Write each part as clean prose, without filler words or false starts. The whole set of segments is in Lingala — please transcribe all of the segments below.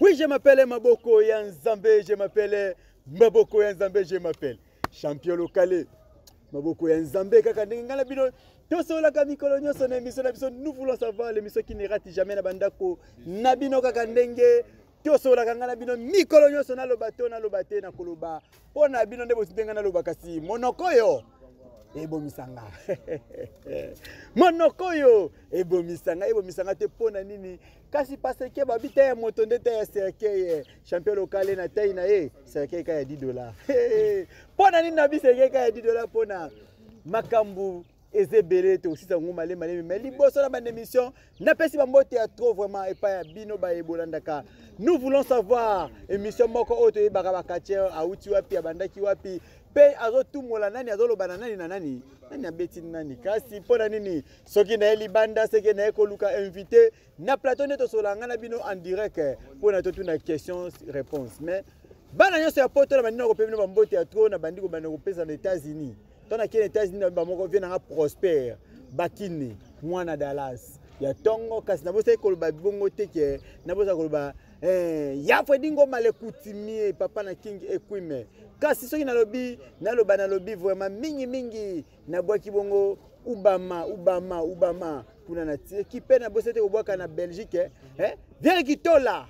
Oui, je m'appelle Maboko Yanzambe, je m'appelle Maboko Yanzambe, je m'appelle champion local. Maboko Yanzambe, kaka ngala bino. Toso la kamikolo nyoso na émission na biso, nous voulons savoir l'émission qui ne rate jamais na bandako. Nabino kaka ndenge. Toso la kangala bino mikolo nyoso na lobato na lobate na koloba. Pona bino ndebo sibenga na lobakasi. Monokoyo. Ebo misanga. Monokoyo. Ebo misanga te pona nini. Kasi parce que babita ya moto ndeta ya cercueil champion local na taille na ye cercueil ka ya $10. Pona nini na bi cercueil ka ya $10 pona makambu ezebele to sisa ngoma le malemi mais liboso na ban émission na pesi ba mbote ya trop vraiment et pas ya bino ba ebolandaka. Nous voulons savoir émission moko oto e baka bakatche auti wapi abandaki wapi pe azotumola nani azoloba na nani na nani nani abeti nani kasi pona nini soki na eli banda seke na ekoluka invité na plateau neto solanga na bino en direct pona to tuna questions réponses mais bana nyose ya poto na bandino ko pemino bambote ya trop na bandiko bana ko pesa na États-Unis tona ki na États-Unis ba moko vient na Prosper Bakini mwana Dallas ya tongo kasi na bosa ekoloba bongo teke na bosa koloba ya fwe dingo male kutimie papa na King Equime kasi soki na lobi vraiment mingi na bwaki bongo Ubama kuna na tie ki pe na bosa te kobwaka na Belgique viens kitola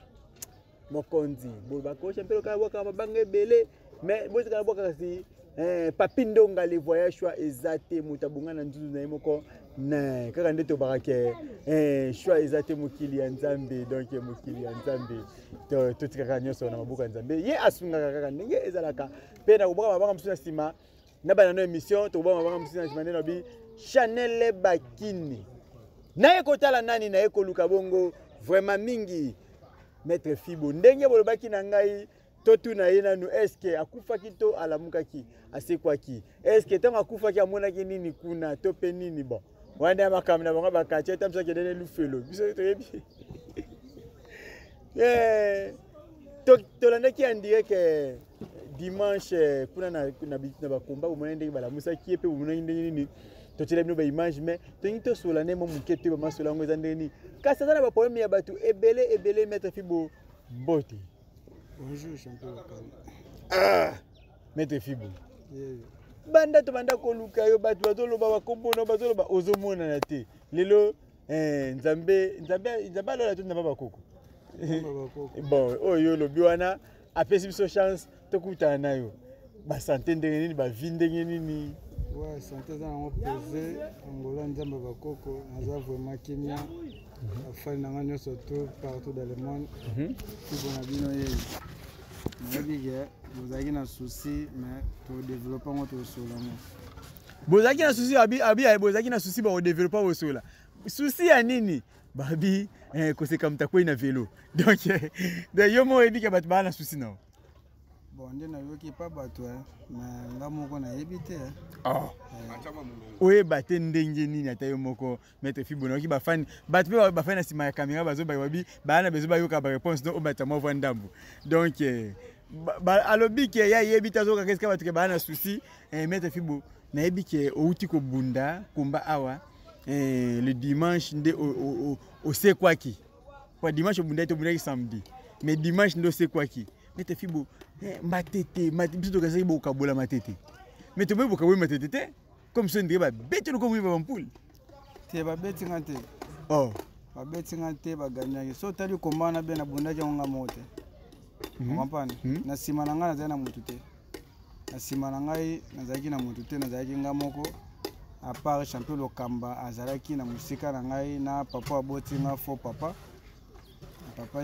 mokonzi bolba ko champion ka bwaka mabanga ebele mais bosa ka bwaka kasi papindonga les voyages choix ezate mutabunga na nzuzu na yemoko na kaka ndeto barake choix ezate mukili ya Nzambe donc mukili ya Nzambe to tikaka nyoso na mabuka Nzambe ye asunga kaka ndenge ezalaka pe na koboka mabanga msuna sima na bana no émission to koboka mabanga msuna sima ndeno bi Chanel Bakini na ekotala nani na ekoluka bongo vraiment mingi maître Fibo ndenge bolobaki na ngai totu na yena nu eske akufaki to alamukaki asekwaki eske tanga akufaki amonaki nini kuna to pe nini bon wanda makamna bango bakache tamsa kedene lufelo biso to yebi to landaki andire ke dimanche kuna na bakomba umone ndenge bala musaki pe umone ndenge nini to tele bino ba image mais to ngito sola ne mo muketo ba masola ngo ezandenge ni kasa na ba problème ya batu ebele maître Fibo bote. Bonjour, champion local. Maître Fibo. Yeah. Banda to banda ko luka yo batu bazoloba bakombona bazoloba ozomona na te. Lelo Nzambe lola to na baba koko. Bon, oyo lobi wana apesi biso chance to kutana nayo. Ba santé ndenge nini ba vie ndenge nini. Ouais, santé za ngo posé Angola Nzambe bakoko naza vraiment Kenya. Afali na ngano surtout partout dans le monde. Fibo na bino ye. Vous avez un souci, mais pour développer votre sola. Vous avez un souci, vous avez un souci pour développer votre sola. Souci à nini? Babi, que c'est comme ta quoi une vélo. Donc, yo mo ebi que bat ba na souci non. Bon, on n'a eu pas bateau, mais là mon qu'on a évité. Ah. Oye batte ndenge nini ata yo moko maître Fibo na ki ba fan bat pe ba fan na sima ya caméra bazo ba babi ba na bezo ba yo ka ba réponse donc o bata mo vandambu. Donc alobi ke ya yebi tazo ka keska batu ke ba na souci maître Fibo na yebi ke outi ko bunda komba awa le dimanche nde o se quoi qui kwa dimanche bunda to bunda samedi mais dimanche ndo se quoi qui maître Fibo matete biso ka se bo ka bola matete mais to bo ka bo matete te comme ça ndeba bete no comme ba mpoule te ba beti ngante oh ba beti ngante ba ganya so tali komana be na bunda jonga mote kompana na sima na ngana zana mutu te na sima na ngai nazaki na mutu te nazaki ngamoko à part champion lokamba azalaki na musika na ngai na papa aboti nga fo papa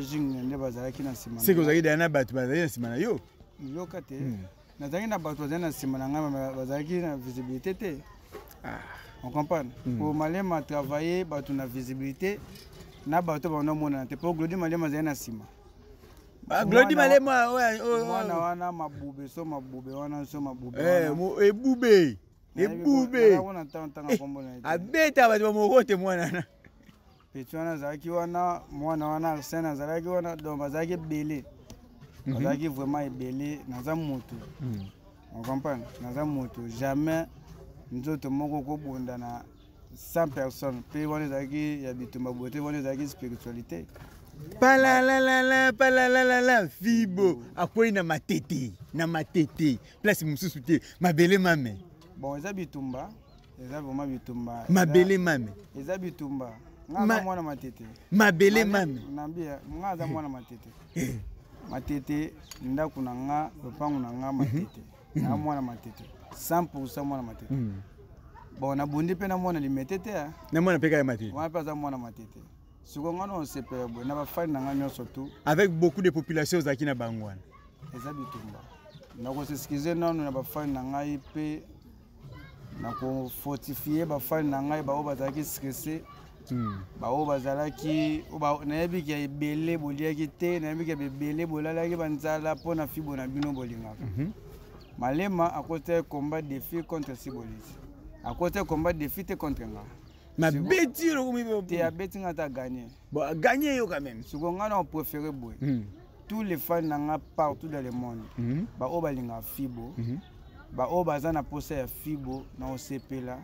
jing nde bazalaki na sima c'est que vous avez na batu bazali na sima na yo yoka te nazaki na batu bazali na sima na ngai bazalaki na visibilité te on comprend pour malema travailler batu na visibilité na batu ba mona te pour Glody malema zali na sima Glody malema wana mabube wana so mabube ebube abeta batu ba mokote mwana na Petwana zaki wana mwana wana Arsène zaki wana donc bazaki belé bazaki vraiment ebelé naza moto on comprend naza moto jamais nzoto moko ko bonda na 100 personnes pe wana zaki ya bitumba bote wana zaki spiritualité Palalalala, Fibo. Akwai na matete. Place mususu te. Mabele mame. Bon, eza bitumba. Eza vraiment bitumba. Mabele mame. Eza bitumba. Nga mwana matete. Mabele mame. Nambia, nga za mwana matete. Matete, ndaku na nga, lopangu na nga matete. Na mwana matete. 100% mwana matete. Bon, na bundi pe na mwana limetete ya. Na mwana peka ya matete. Mwana pe za mwana matete. Suko nga no sepe bo, na ba fani na nga nyonso tu. Avec beaucoup de population zaki na bangwana. Eza bitumba. Na ko se skize nanu na ba fani na nga pe na ko fortifier ba fani na nga ba o bazaki stressé. Ba o bazalaki na yebi ki ebele boliaki te, na yebi ki ebele bolalaki banzala pona fibo na bino bolingaka. Malema à côté combat défi contre Sibolisi. À côté combat défi contre nga. Ma bêtise tu as bêtise à gagner. Bon, gagner yo quand même. Ce qu'on a préféré boy. Tous les fans n'anga partout dans le monde. Ba o balinga fibo. Ba o bazana posa ya fibo na OCP là.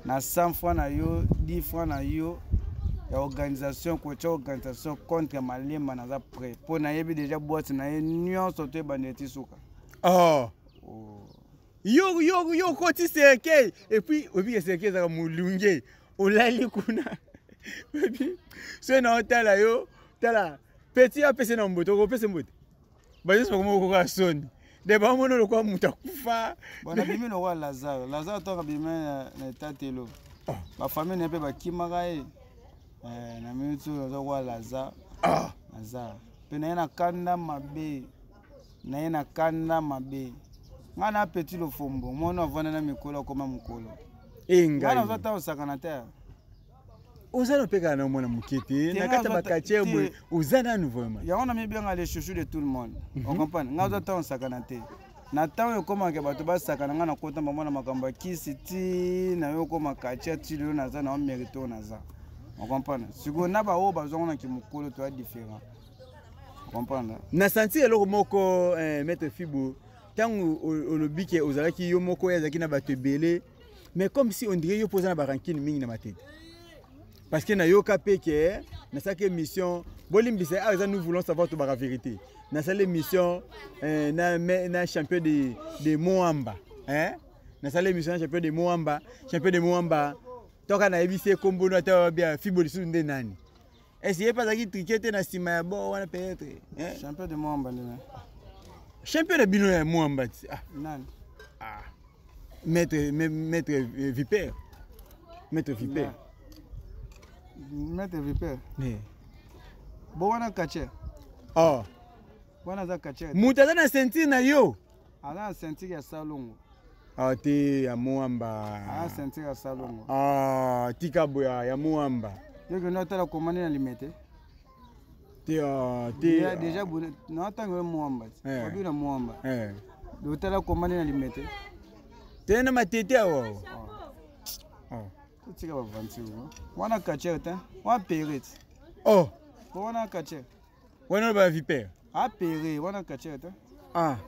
Na 100 francs na yo, 10 francs na yo. Ya organisation contre Malema na za prêt. Pour na yebi déjà boîte na ye nyon sote bandeti suka. Oh. Yo koti seke et puis obi seke za mulunge olali kuna baby so na otala yo tala petit a pese na mboto ko pese mboto ba yeso ko ko ka soni de ba mono lo kwa mutakufa bona bimi no wa Lazare to ka bimi na tatelo ba famille ne pe ba kimaka na minutu zo wa Lazare pe na kanda mabe na kanda mabe ngana petit lo fombo mona vana na mikolo koma mukolo ngana zota osakana te ozana peka na mona mukete na kata bakache bwe ozana nouveau ya on a mis bien les chouchous de tout le monde on comprend ngana zota osakana te na tawo koma ke bato basakana ngana kota mona makamba kisiti na yo koma kache ti lo na za na mérito na za on comprend siko na ba o bazona ki mukolo to différent on comprend na sentir eloko moko maître Fibo tango olobike ozalaki yo moko yazaki na bato belé mais comme si on dirait yo posa na barankine mingi na matete parce que na yo kapeke na sa émission bolimbisa ah nous voulons savoir tout la vérité na sa émission na champion de Moamba na sa émission champion de Moamba toka na ebise kombo na ta bia Fibo lisu nde nani essayez pasaki triqueter na sima ya bo wana peut-être champion de Moamba ndena champion de bino ya Moamba nani maître Vipère Maître Vipère bo wana kache wana za kache mutaza na sentir na yo ala sentir ya salongo te ya Moamba ala sentir ya salongo tika boya ya Moamba yoko no tala komande na limete déjà non tango Moamba babi na Moamba do tala komande na limete tena matete awo tika ba vanti wana kache ta wana peret wana kache wana ba Vipère pere wana kache ta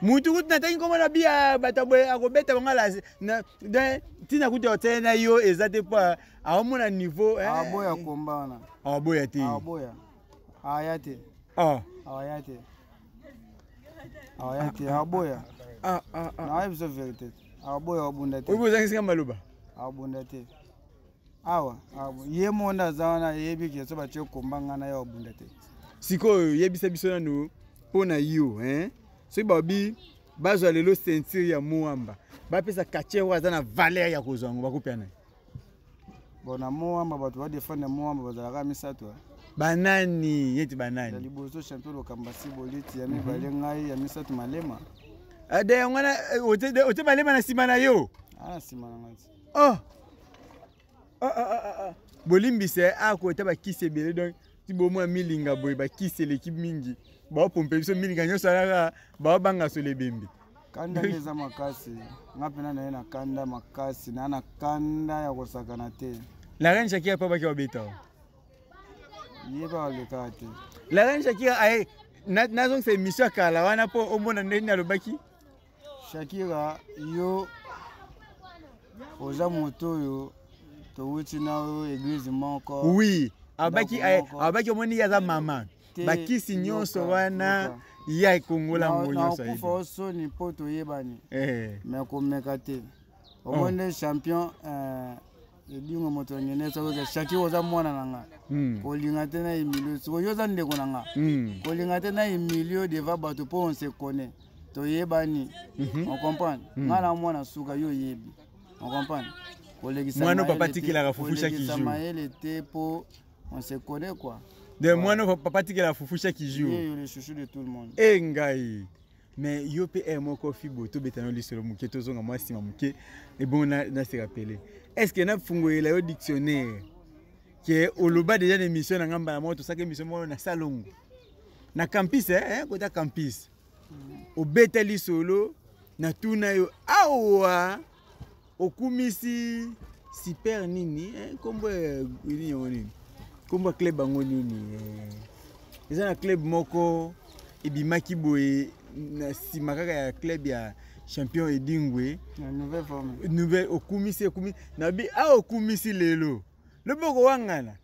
mutu kuti natangi komona bia batabwe akobeta bangala na tina kuti otena yo ezate pa aomona niveau aboya kombana aboya te aboya ayate aboya na biso vérité aboya obunda te obo zangisa maloba abunda te awa ye monda zawana yebi ke so bache kombanga na yo obunda te sikoyo yebisa biso nanu pona yo soki babi bazwa lelo ceinture ya Moamba bapesa kache waza na valeur ya kozwango bakopia na bona Moamba bato ba défendre Moamba bazalaka misato banani yeti banani liboso champion lokamba Siboliti ya mibale ngai ya misato Malema ade ngwana ote Malema na sima na yo sima na ngati bolimbise akota bakisi ebele donc ti bomo milinga boy bakisi l'équipe mingi ba pompe biso milinga nyoso alaka ba banga so lebembe kanda leza makasi ngapena na yena kanda makasi na kanda ya kosakana te la reine Shakira pa baki obeta yeba le kate la reine Shakira ay nazong se mission kala wana po omona ndeni alobaki Shakira yo oza moto yo to wuti na église moko oui abaki omoni yaza mama bakisi nyonso wana ya ekongola ngo nyonso na kufa osoni po toyebani mais komeka te omoni champion edingo moto ngene sokoke shaki oza mwana nanga kolinga te na Emilio siko yoza ndeko nanga kolinga te na Emilio deva bato po on se connaît toyebani on comprend ngana mwana suka yo yebi on comprend mwana papa tikilaka fufu chaque jour Samael était po on se connaît quoi de mwana papa tikilaka fufu chaque jour le chouchou de tout le monde ngai mais yo pe moko fibo to betano lisolo muke tozonga mwasi mamuke et bon na se rappeler est-ce que na fungoyela yo dictionnaire que oloba déjà l'émission na ngamba na moto saka émission mo na salongo na campus kota campus obetali solo na tuna yo awa okumisi super nini kombo nini kombo club bango nini eza na club moko ebimaki boye na sima kaka ya club ya champion edingwe nouvelle okumisi na bi okumisi lelo loboko wangana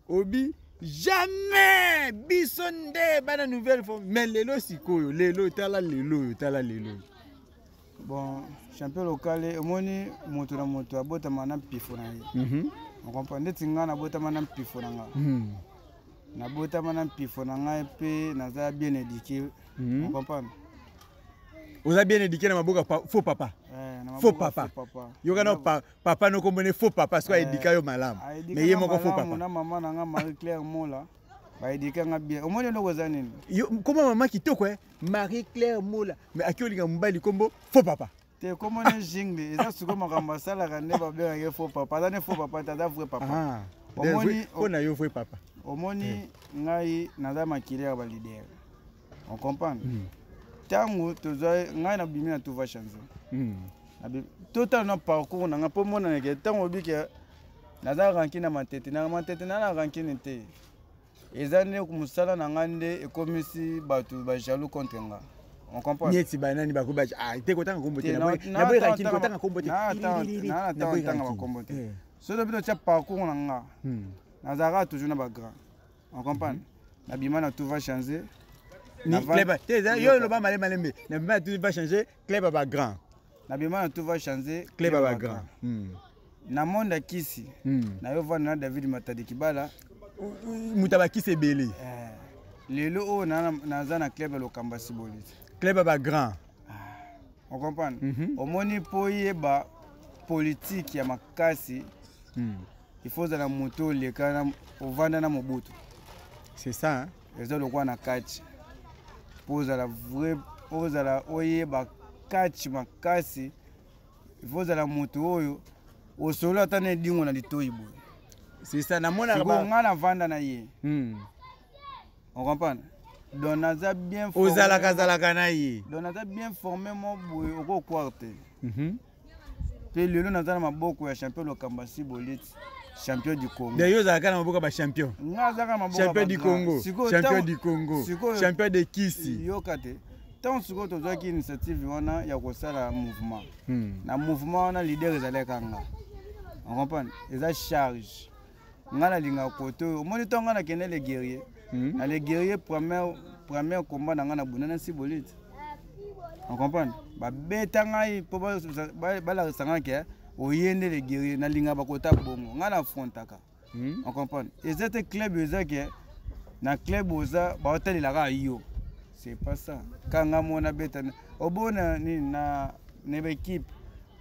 obi jamais biso nde bana nouvelle forme mais lelo sikoyo lelo tala lelo bon champion local omoni moto na moto abotama na mpifo na ye on comprend ndeti nga na botama na mpifo na nga na botama na mpifo na nga pe naza bien éduqué on comprend oza bien éduqué na maboka faux papa faux papa yokana papa no kombone faux papa soit éduqué yo malamu mais ye moko faux papa na maman na nga Marie Claire Mola ba éduqué nga bien omoni ndoko za nini comment maman kitoko Marie Claire Mola mais akiolinga mbali kombo faux papa te komone jingle eza suko makamba sala kande ba bien ye faux papa za ne faux papa ta vrai papa omoni ona yo vrai papa omoni ngai naza makili ya ba leader on comprend tango tozwa ngai na bimi na tout va changer total na parcours na po mona neke tango bike naza ranki na matete na ranki nte ezane kumusala na ngande ekomisi batu ba jaloux contre nga on comprend nieti banani bakuba te kotanga kombote na boy ranki kotanga kombote na tanga kombote so do bito cha parcours na nga nazara toujours na ba grand on comprend na bima na tout va changer ni club yo lo ba malembe na bima tout va changer club ba grand na bima tout va changer club ba grand na monde kisi na yo vana David Matadi Kibala mutaba kisi belé lelo o na za na club lo kambasi bolite club ba grand on comprend omoni poye ba politique ya makasi il faut za na moto le kana ovanda na mobutu c'est ça ezo lo kwa na catch poza la vrai poza la oye ba catch makasi il faut za la moto oyo osolo atane dingo na litoyibo c'est ça na mona ba ngana vanda na ye on comprend donc naza bien formé ozalaka na ye donc naza bien formé mo boye oko kwarte pe lelo naza na maboko ya champion lokambasi bolite champion du Congo d'ailleurs zalaka na maboko ba champion champion du Congo champion du Congo champion de kisi yokate tant siko tozwaki initiative wana ya kosala mouvement na mouvement wana leader ezalaka nga on comprend eza charge ngana linga kote omoni to ngana kene les guerriers na les guerriers premier combat na ngana bunana sibolite on comprend ba beta ngai po ba la sanga ke oyende les guerriers na linga bakota bongo ngana affrontaka on comprend et cet club ezake na club oza ba hôtel la yo c'est pas ça kanga mona beta obona ni na équipe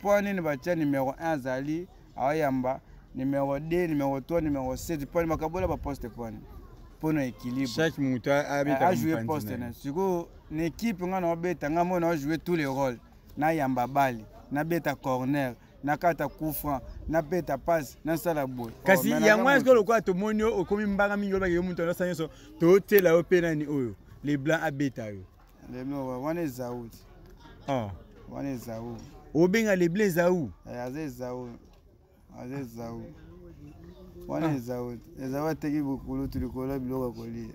pour ni ba tia numéro 1 zali ayamba numéro 2 numéro 3 numéro 7 pour makabola ba poste pour na équilibre chaque mutu a joué poste na siko une équipe ngana beta ngamona jouer tous les rôles na yamba bali na beta corner na kata coup franc na beta passe na sala boy kasi yango est-ce lo kwa to monio okomi mbanga mingi lo ba yo muntu na sanyo to tela o penani oyo les blancs à beta yo les blancs wana zaout wana zaout obenga les blancs zaout zaout wana zaout ezawa teki bokulu tulikola biloko kolia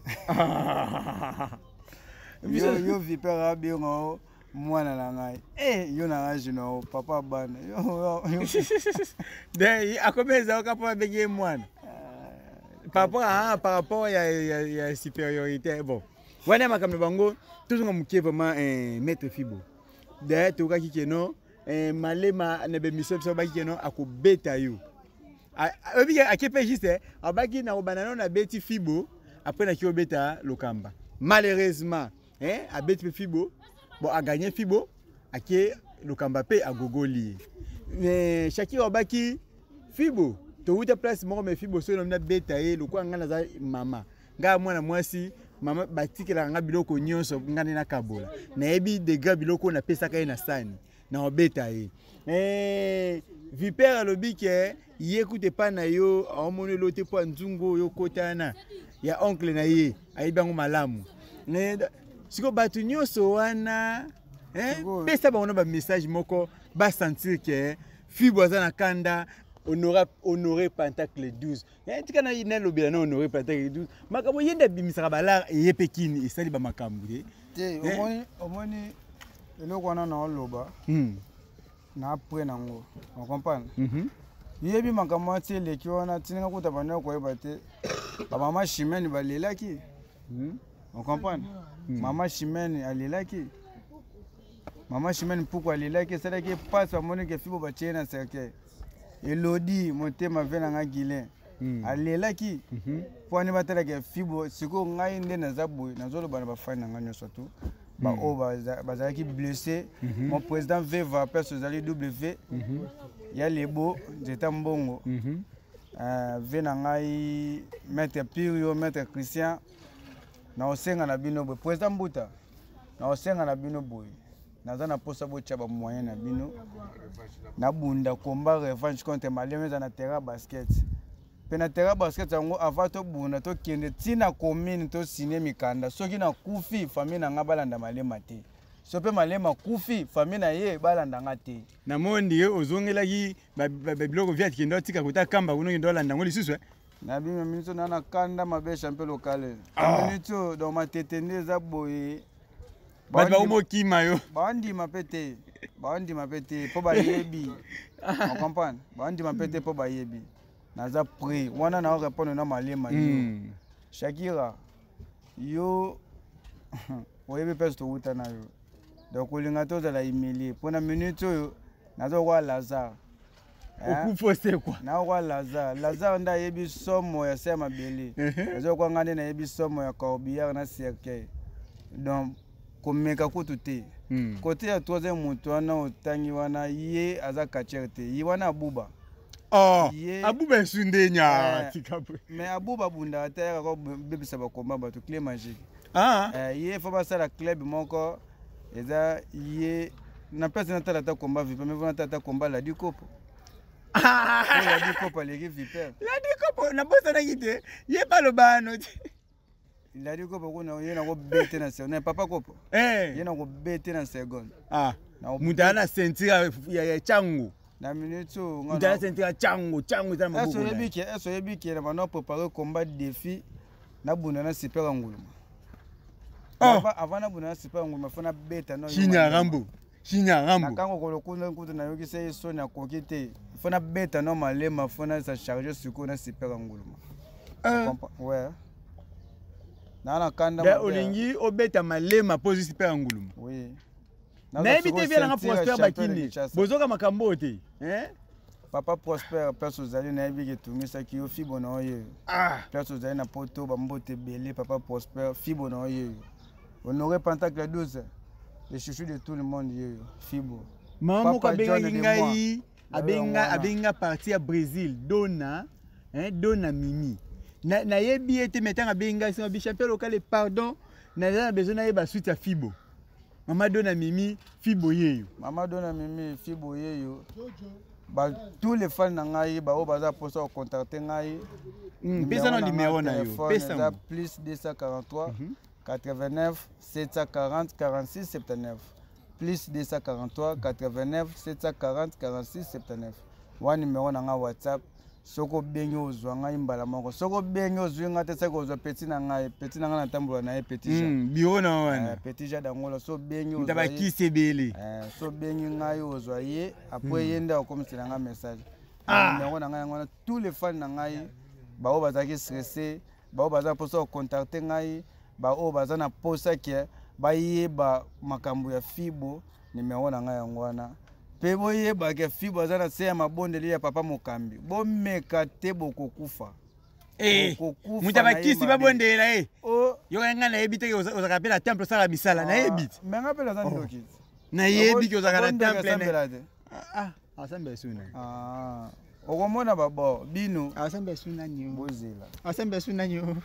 yo vipera abingo mwana na ngai yo na age no papa bana yo de akomeza okapa bege mwana par rapport à supériorité, bon. Wana makambo bango, toujours mukie vraiment maître Fibo. D'ailleurs, toka kikeno, malema na bemission so ba kikeno akobeta yo. Obi akepe juste, abaki na obanano na beti Fibo, après na ki obeta Lokamba. Malheureusement, a beti Fibo, bon a gagné Fibo, ake Lokamba pe a gogoli. Mais Shakira obaki Fibo, to uta place moko me Fibo so na beta ye lokwa ngana za mama. Nga mwana mwasi mama batikela nga biloko nyonso ngani na kabola na ebi de gars biloko na pesa kai na sani na obeta ye vipère alobi ke yekute pa na yo amone lote po nzungu yo kotana ya oncle na ye ayibango malamu ne siko batu nyonso wana pesa ba ona ba message moko ba sentir ke Fibo azana kanda honoré Pentacle 12. Tu kana ina lobela na honoré Pentacle 12. Makabo yenda bimisaka bala yepekini esali ba makambu te. Omoni eloko wana na loba. Na après nango. On comprend? Yebi makambo ati leki wana tininga kuta bana ko ebate. Ba mama Chimene balelaki. On comprend? Mama Chimene alelaki. Mama Chimene pourquoi alelaki c'est que passe amoni ke Fibo bachena seke. Elodi motema vena nga Guilin alelaki po ani batela ke Fibo siko ngai nde na zabu na zolo bana ba fana nga nyoso tu ba o bazaki blessé mon président Veva perso zali W ya lebo jeta mbongo vena ngai maître Pirio maître Christian na osenga na bino bo président Mbuta na osenga na bino boy nazana posa bocha ba moyen na bino na bunda combat revanche contre Malema na terrain basket pena terrain basket yango avant to bunda to kende tina commune to signer mikanda soki na kufi famille na ngabalanda Malema te so pe Malema kufi famille na ye balanda ngate na mondi ye ozongelaki ba biloko via kendo tika kota kamba kuno kendo landa ngoli susu na bima minito na kanda mabe champion local minito dans ma tete ndeza boye ba umo kima yo bandi mapete po ba yebi on comprend bandi mapete po ba yebi naza prix wana na répondre na Malema yo Shakira yo oyebi peste to uta na yo donc olinga to za la humilier pona minute yo naza kwa Lazare okufose kwa na kwa Lazare nda yebi somo ya sema bele naza kwa ngane na yebi somo ya Corbière na Cercueil donc komeka kutu te côté ya troisième moto wana otangi wana ye aza kacher te ye wana Abuba Abuba sundenya mais Abuba bunda ta ko bebisa ba komba ba to clé magique ye faut pas ça la club moko eza ye na personne ta ta komba vipe mais vona ta komba la du copo la du copo les viper la du copo na bosa na kite ye pa lo bano il a dit que beaucoup n'ont rien à bêter dans seconde papa kopo rien à bêter dans seconde mutana sentir ya changu na minute mutana sentir changu za mabuko eso yebiki na bana préparer combat défi na bunda na super nguluma avant na bunda na super nguluma fona beta no Chinya Rambo na kango kolokunda nkutu na yoki se so na kokite fona beta no Malema fona sa charger sur na super nguluma ouais na kanda da olingi obeta Malema pozi super nguluma oui na ebite vela nga Prosper bakini bozoka makambo te papa Prosper perso zali na ebike tungisa ki yo Fibo na oye perso zali na poto ba mbote belé papa Prosper Fibo na oye honoré Pentacle 12 le chouchou de tout le monde yo Fibo maman ko benga ngai abenga parti ya Brésil dona Mimi na yebi ete metanga benga si bi champion local pardon na besoin na yeba suite ya Fibo mama dona Mimi Fibo yeyo ba tous les fans na ngai ba o baza posa o contacter ngai pesa no numéro na yo pesa plus 243 89 740 46 79 plus 243 89 740 46 79 wa numéro na nga WhatsApp soko bengi ozwa ngai mbala moko soko bengi ozwi nga te seko ozwa petit na ngai na tambola na ye petit ja biro na wana petit ja dangola so bengi ozwa ndaba kisebele so bengi ngai ozwa ye après yenda okomsela nga message numéro na ngai ngona tous les fans na ngai bao bazaki stressé bao baza posa contacter ngai bao baza na posa ke bayeba makambo ya Fibo numéro na ngai yango wana pe boyeba ke Fibo baza na se ya mabondeli ya papa Mokambi bomeka te bokokufa mutabakisi babondela yo nga na yebi te ozaka pe na temple sala misala na yebi mais nga pe la zan doki na yebi ke ozaka na temple na asamba suna okomona babo bino asamba suna nyo bozela asamba suna nyo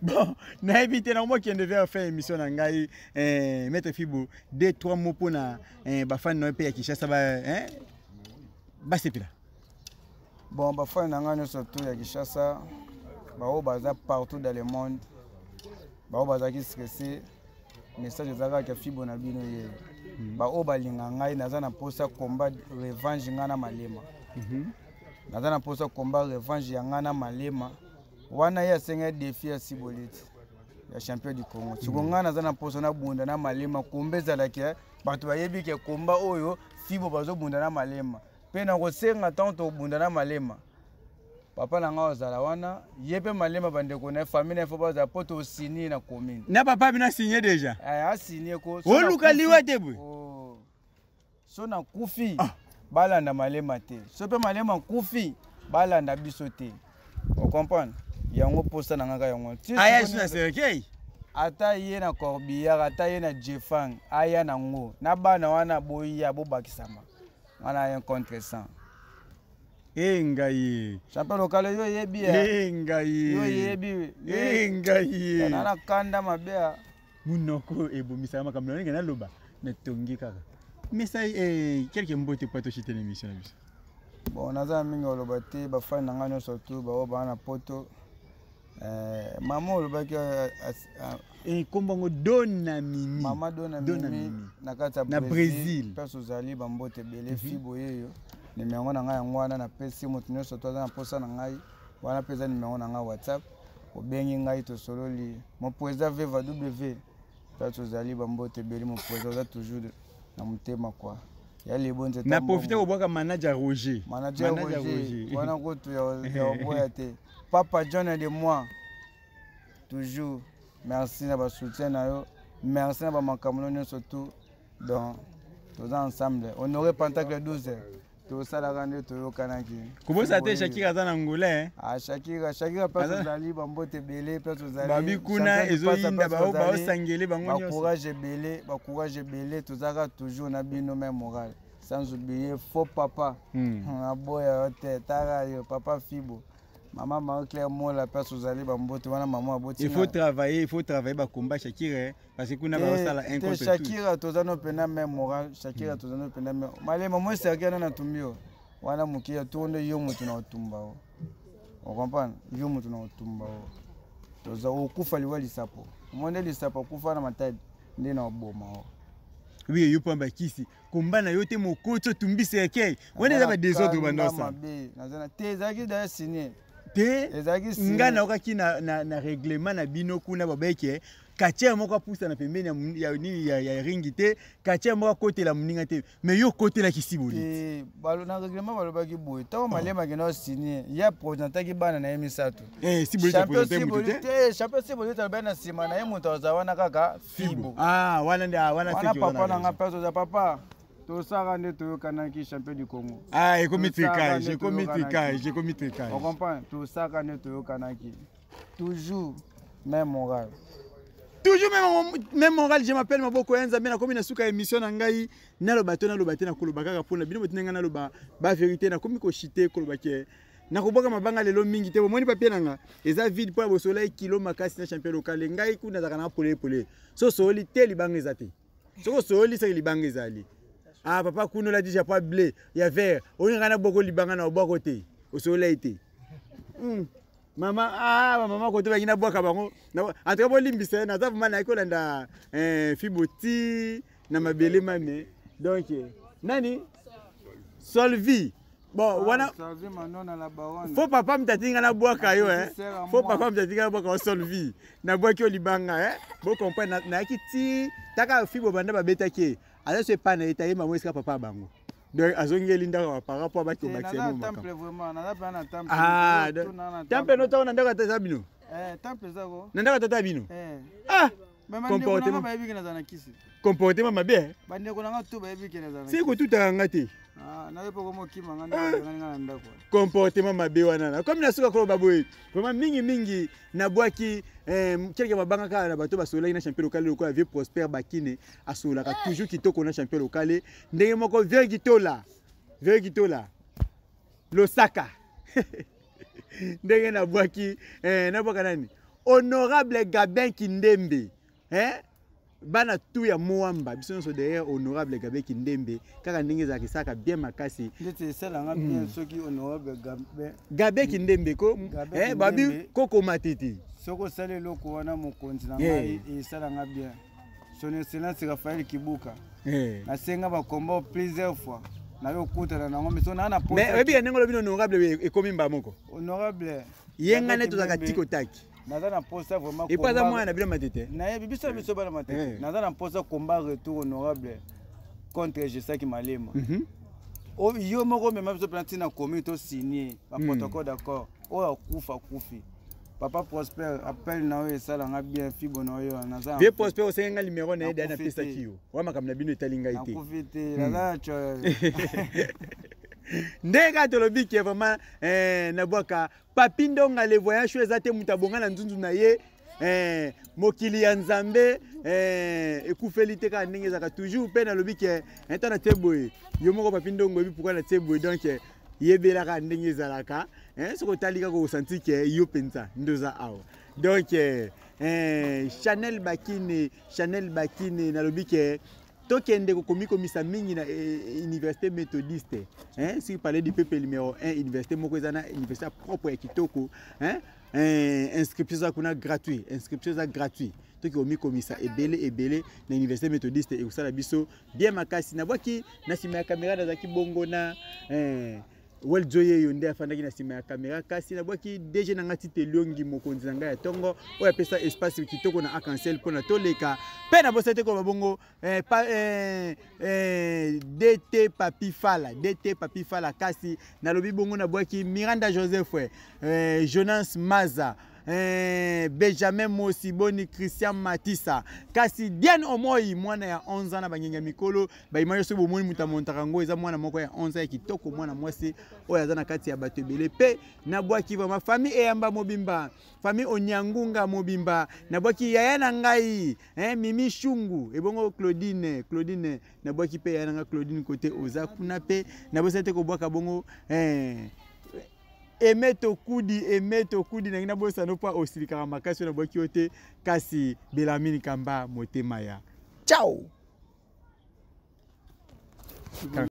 bon na yebi te na moi qui devait faire émission na ngai maître Fibo 2-3 mots pona ba fan no pe ya Kinshasa ba sepila bon ba fan na ngai surtout ya Kinshasa bao baza partout dans le monde bao baza ki stressé message ezaka ke Fibo na bino ye bao balinga ngai naza na posa combat revanche ngana malema naza na posa combat revanche ya ngana malema wana ya senga défi ya Sibolite ya champion du Congo siko ngana naza na posa na bunda na malema kombeza la ke bato bayebi ke combat oyo Fibo bazo bunda na malema pe na ko senga tanto bunda na malema papa na nga ozala wana yepe malema bandeko na famille na foba za poto signé na commune na papa bina signé déjà a signé ko oluka liwa te bwe so na kufi balanda malema te so pe malema kufi balanda biso te o comprendre yango posa na nga yango aya suna serkei ata ye na Corbière ata ye na Jefang aya na ngo na bana wana boya bobakisama wana ya contre 100 engai champion local yo yebi engai yo yebi engai na kanda mabea munoko ebomisa makambo na ngena loba na tongi kaka mesa quelque mbote pato chite l'émission na biso bon naza mingi oloba te ba fan na ngano surtout ba bana poto maman oloba ke kombango dona mimi mama dona mimi na kata na Brésil perso zali ba mbote bele Fibo yeyo numéro na ngai yango wana na pesi moto nyonso toza na posa na ngai wana pesa numéro na ngai WhatsApp obengi ngai tosololi mopreza veva w perso zali ba mbote bele mopreza oza toujours na motema kwa ya libonze na profiter obwaka manager Roger wana kotu ya boya te papa John de moi toujours merci na ba soutien na yo merci na ba makambo nyonso tout donc toza ensemble honoré Pentacle 12 tosala kande toyokanaki kubosa te Shakira za na ngole Shakira perso zali ba mbote bele perso zali babi kuna ezoyinda ba osangele bango nyonso ba courage belé tozaka toujours na bino même moral sans oublier faux papa aboya te tara yo papa Fibo maman Marie-Claire Mola perso zali ba mbote wana maman aboti il faut travailler ba combat Shakira parce que kuna ba osala un contre tout Shakira tozano pena même moral Shakira tozano pena même malema moi Shakira na tumbio wana mukia tuonde yo mutu na otumba o comprendre yo mutu na otumba toza okufa liwali sapo monde lisapo kufa na matadi ndi na oboma oui yo pamba kisi komba na yo te mokoto tumbise yake wana za ba désordre bandosa nazana te zaki da signé te ngana okaki na règlement na bino kuna babeke katia moko pusa na pembeni ya ringi te katia moko côté la muninga te mais yo côté la kisiboli balo na règlement balo baki boy tawo malema kena signé ya président ki bana na emisato siboli ta président te champion siboli ta bana sima na yemuto zawana kaka Fibo wana te papa na nga perso za papa tosaka nde toyokanaki champion du Congo ekomi tricage on comprend tosaka nde toyokanaki toujours même moral même moral je m'appelle Maboko Enza mais na komi na suka émission na ngai na loba te na koloba kaka pona bino botinga na loba ba vérité na komi ko chiter koloba ke na koboka mabanga lelo mingi te bomoni papier nanga eza vide pour bo soleil kilo makasi na champion local ngai kuna zaka na pole so soli te libanga ezate soko soli sa libanga ezali papa kuno la déjà pas blé ya vert oni ngana boko libanga na oboko te au soleil te mama kote bakina bwaka bango entre bo limbisa na zavu mana ko landa Fiboti na mabele mame donc nani Solvi bon wana faut papa mtatinga na bwaka yo faut papa mtatinga na bwaka Solvi na bwaki olibanga bo comprendre na kiti taka Fibo banda babeta ke ala se pana etaye mamo eska papa bango donc azongeli ndako par rapport à maximum temple vraiment na pas na temple temple no to na ndako tata bino temple zako na ndako tata bino comportement mabe bandeko nanga to bayebi ke na c'est que tout a ngate na yepo ko mokima ngana ndako comportement mabe wana comme na suka ko baboye vraiment mingi na bwaki quelque mabanga ka na bato basola ina champion local ko vie Prosper Bakine asola ka toujours kitoko na champion local ndenge moko vie gitola Losaka ndenge na bwaki na bwaka nani honorable Gabin Kindembe bana tu ya Moamba biso so derrière honorable Gabin Kindembe kaka ndenge za kisaka bien makasi ndete sala nga bien soki honorable Gabin Kindembe ko babi koko matiti soko sale loko wana mokonzi na ngai esala nga bien son excellence Raphaël Kibuka na senga ba combat plusieurs fois na yo kutana na ngombe so na na poste mais ebi ndenge lobi honorable ekomi mba moko honorable yenga ne tozaka tiko taki nazana poste vraiment et pas à moi na bila matete na yebi biso biso bana matete nazana poste combat retour honorable contre Jesaki Malema o yo moko même biso planti na comité to signé ba protocole d'accord o akufa kufi papa Prosper appelle na yo sala nga bien fibo na yo nazana bien Prosper o senga numéro na eda na pesa kiyo wa makamna bino etalinga ite na kufite nazana cho ndeka tolobi ke vraiment na bwaka papindonga le voyage ezate mutabonga na nzunzu na ye mokili ya nzambe ekufeli te ka ndenge ezaka toujours pe na lobi ke enta na teboye yo moko papindongo ebi pourquoi na teboye donc yebelaka ndenge ezalaka soko talika ko sentir ke yo penza ndoza awa donc Chanel Bakine na lobi ke tokende ko komisa mingi na université méthodiste si parler du peuple numéro 1 université moko ezana université propre ya kitoko inscription za kuna gratuit toki omi komisa ebele na université méthodiste et osala biso bien makasi na bwaki na sima ya caméra da zaki bongo na wel joye yonde afandaki na sima ya caméra kasi na bwaki DG na ngati te longi mokonzi na ngai ya tongo oya pesa espace kitoko na arc-en-ciel pona toleka pe na bosete ko babongo DT Papi Fala kasi na lobi bongo na bwaki Miranda Joseph Jonas Maza Benjamin Mosiboni Christian Matissa kasi Diane Omoi mwana ya 11 ans na banyenga mikolo baimayo so bomoni mutamontaka ngo eza mwana moko ya 11 ans ya kitoko mwana mwasi oyo aza na kati ya bato ebele pe na bwaki vraiment famille eyamba mobimba famille Onyangunga mobimba na bwaki yaya na ngai Mimi Shungu ebongo Claudine na bwaki pe yaya na nga Claudine côté oza kuna pe na bosete ko bwaka bongo Emeto kudi na ngina bosa no pa osilikaka makasi na bwaki yote kasi Belamini Kamba motema ya ciao.